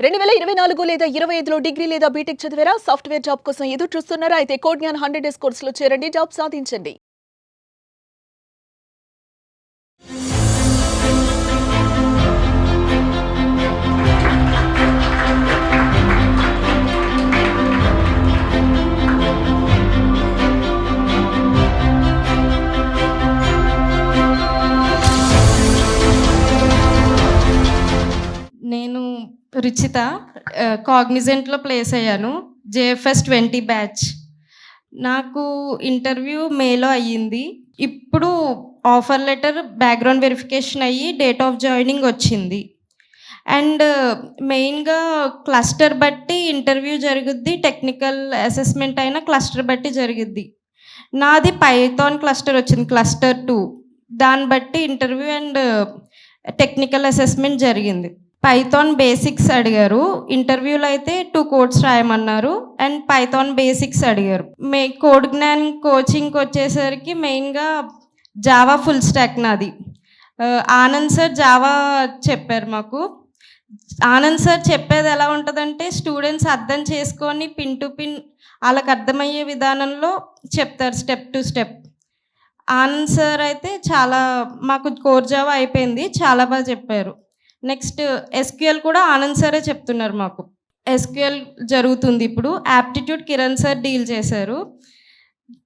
2024 లేదా 25లో డిగ్రీ లేదా బీటెక్ చదివారా? సాఫ్ట్‌వేర్ జాబ్ కోసం ఎదురు చూస్తున్నారా? అయితే కోడ్ జ్ఞాన్ 100 డేస్ కోర్సులో చేరండి. జాబ్ సాధించండి. నేను రుచిత కాగ్నిజెంట్‌లో ప్లేస్ అయ్యాను. JFS 20 batch. నాకు ఇంటర్వ్యూ మేలో అయ్యింది. ఇప్పుడు ఆఫర్ లెటర్, బ్యాక్‌గ్రౌండ్ వెరిఫికేషన్ అయ్యి డేట్ ఆఫ్ జాయినింగ్ వచ్చింది. అండ్ మెయిన్‌గా క్లస్టర్ బట్టి ఇంటర్వ్యూ జరుగుద్ది. టెక్నికల్ అసెస్మెంట్ అయినా క్లస్టర్ బట్టి జరిగిద్ది. నాది పైథాన్ క్లస్టర్ వచ్చింది, క్లస్టర్ 2. దాన్ని బట్టి ఇంటర్వ్యూ అండ్ టెక్నికల్ అసెస్మెంట్ జరిగింది. పైథాన్ బేసిక్స్ అడిగారు. ఇంటర్వ్యూలో అయితే 2 కోడ్స్ రాయమన్నారు అండ్ పైథాన్ బేసిక్స్ అడిగారు. కోడ్ జ్ఞాన్ కోచింగ్కి వచ్చేసరికి మెయిన్గా జావా ఫుల్ స్టాక్ నాది. ఆనంద్ సార్ జావా చెప్పారు మాకు. ఆనంద్ సార్ చెప్పేది ఎలా ఉంటుందంటే స్టూడెంట్స్ అర్థం చేసుకొని పిన్ టు పిన్ వాళ్ళకి అర్థమయ్యే విధానంలో చెప్తారు, step to step. Anand sir అయితే చాలా మాకు కోర్ జావా అయిపోయింది, చాలా బాగా చెప్పారు. నెక్స్ట్ ఎస్క్యూఎల్ కూడా ఆనంద్ సారే చెప్తున్నారు మాకు. ఎస్క్యూఎల్ జరుగుతుంది ఇప్పుడు. యాప్టిట్యూడ్ కిరణ్ సార్ డీల్ చేశారు.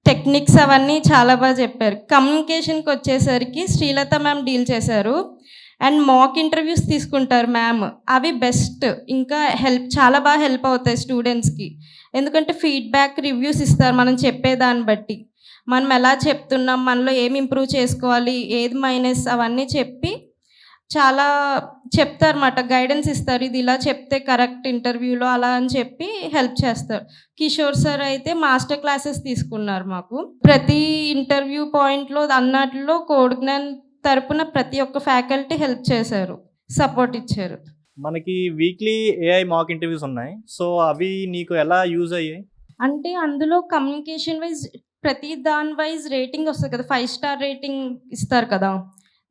టెక్నిక్స్ అవన్నీ చాలా బాగా చెప్పారు. కమ్యూనికేషన్కి వచ్చేసరికి శ్రీలత మ్యామ్ డీల్ చేశారు. అండ్ మాక్ ఇంటర్వ్యూస్ తీసుకుంటారు మ్యామ్. అవి బెస్ట్. ఇంకా చాలా బాగా హెల్ప్ అవుతాయి స్టూడెంట్స్కి. ఎందుకంటే ఫీడ్బ్యాక్, రివ్యూస్ ఇస్తారు మనం చెప్పేదాన్ని బట్టి. మనం ఎలా చెప్తున్నాం, మనలో ఏమి ఇంప్రూవ్ చేసుకోవాలి, ఏది మైనస్, అవన్నీ చెప్పి చాలా చెప్తారన్నమాట, గైడెన్స్ ఇస్తారు. ఇది ఇలా చెప్తే కరెక్ట్ ఇంటర్వ్యూలో అలా అని చెప్పి హెల్ప్ చేస్తారు. కిషోర్ సార్ అయితే మాస్టర్ క్లాసెస్ తీసుకున్నారు మాకు. ప్రతి ఇంటర్వ్యూ పాయింట్లో అన్నట్లో కోడ్ జ్ఞాన్ తరపున ప్రతి ఒక్క ఫ్యాకల్టీ హెల్ప్ చేశారు, సపోర్ట్ ఇచ్చారు. మనకి వీక్లీ ఏఐ మాక్ ఇంటర్వ్యూస్ ఉన్నాయి. సో అవి నీకు ఎలా యూజ్ అయ్యాయి? అంటే అందులో కమ్యూనికేషన్ వైజ్ ప్రతి దాని వైజ్ రేటింగ్ వస్తుంది కదా, 5 స్టార్ రేటింగ్ ఇస్తారు కదా.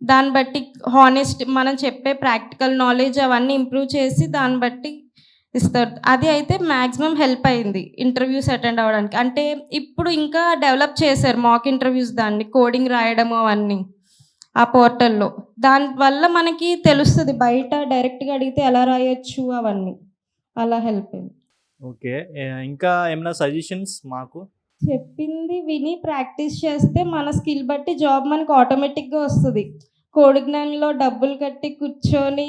దాన్ని బట్టి హానెస్ట్ మనం చెప్పే ప్రాక్టికల్ నాలెడ్జ్ అవన్నీ ఇంప్రూవ్ చేసి దాన్ని బట్టి ఇస్తారు. అది అయితే మ్యాక్సిమం హెల్ప్ అయింది ఇంటర్వ్యూస్ అటెండ్ అవ్వడానికి. అంటే ఇప్పుడు ఇంకా డెవలప్ చేశారు మాక్ ఇంటర్వ్యూస్, దాన్ని కోడింగ్ రాయడము అవన్నీ ఆ పోర్టల్లో. దానివల్ల మనకి తెలుస్తుంది, బయట డైరెక్ట్గా అడిగితే ఎలా రాయొచ్చు అవన్నీ. అలా హెల్ప్ అయింది. ఓకే, ఇంకా ఏమైనా సజెషన్స్ మాకు? చెప్పింది విని ప్రాక్టీస్ చేస్తే మన స్కిల్ బట్టి జాబ్ మనకు ఆటోమేటిక్గా వస్తుంది. కోడ్ జ్ఞానంలో డబ్బులు కట్టి కూర్చొని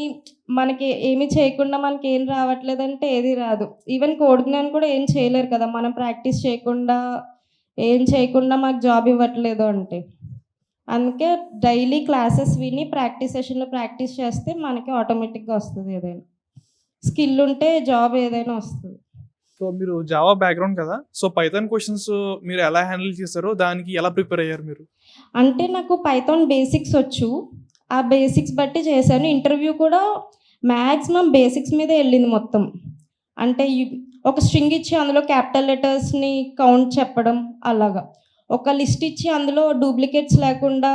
మనకి ఏమి చేయకుండా మనకి ఏం రావట్లేదంటే ఏది రాదు. ఈవెన్ కోడ్ జ్ఞానం కూడా ఏం చేయలేరు కదా, మనం ప్రాక్టీస్ చేయకుండా ఏం చేయకుండా మాకు జాబ్ ఇవ్వట్లేదు అంటే. అందుకే డైలీ క్లాసెస్ విని ప్రాక్టీస్ సెషన్లో ప్రాక్టీస్ చేస్తే మనకి ఆటోమేటిక్గా వస్తుంది. ఏదైనా స్కిల్ ఉంటే జాబ్ ఏదైనా వస్తుంది. సో మీరు జావా బ్యాక్గ్రౌండ్ కదా, సో పైథాన్ క్వశ్చన్స్ మీరు ఎలా హ్యాండిల్ చేశారో, దానికి ఎలా ప్రిపేర్ అయ్యారు మీరు? అంటే నాకు పైథాన్ బేసిక్స్ వచ్చు, ఆ బేసిక్స్ బట్టి చేశాను. ఇంటర్వ్యూ కూడా మ్యాక్సిమం బేసిక్స్ మీదే వెళ్ళింది మొత్తం. అంటే ఒక స్ట్రింగ్ ఇచ్చి అందులో క్యాపిటల్ లెటర్స్ని కౌంట్ చెప్పడం, అలాగా ఒక లిస్ట్ ఇచ్చి అందులో డూప్లికేట్స్ లేకుండా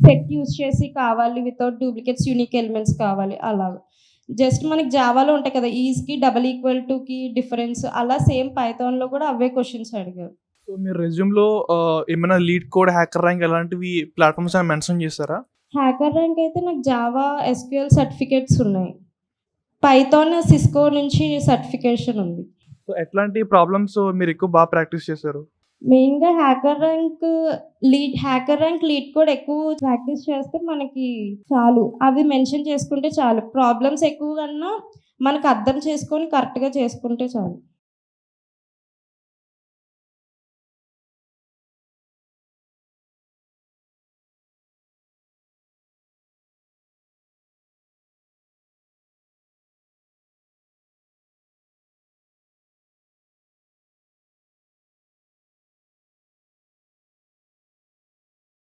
సెట్ యూస్ చేసి కావాలి, వితౌట్ డూప్లికేట్స్ యూనిక్ ఎలిమెంట్స్ కావాలి, అలాగా. జస్ట్ మనకి జావాలో ఉంటాయి కదా, ఈజ్కి డబల్ ఈక్వల్ టుకి డిఫరెన్స్, అలా సేమ్ పైథాన్లో కూడా అవే క్వశ్చన్స్ అడిగారు. సో మీరు రెజ్యూమ్లో ఏమైనా లీడ్ కోడ్, హ్యాకర్ ర్యాంక్ అలాంటివి ప్లాట్ఫామ్స్ అని మెన్షన్ చేస్తారా? హ్యాకర్ ర్యాంక్ అయితే నాకు జావా ఎస్క్యూఎల్ సర్టిఫికేట్స్ ఉన్నాయి. పైథాన్ సిస్కో నుంచి సర్టిఫికేషన్ ఉంది. సో ఎట్లాంటి ప్రాబ్లమ్స్ మీరు ఎక్కువ బాగా ప్రాక్టీస్ చేశారు? మెయిన్గా హ్యాకర్ ర్యాంక్ లీడ్ కోడ్ ఎక్కువ ప్రాక్టీస్ చేస్తే మనకి చాలు, అవి మెన్షన్ చేసుకుంటే చాలు. ప్రాబ్లమ్స్ ఎక్కువ కన్నా మనకు అర్థం చేసుకొని కరెక్ట్గా చేసుకుంటే చాలు.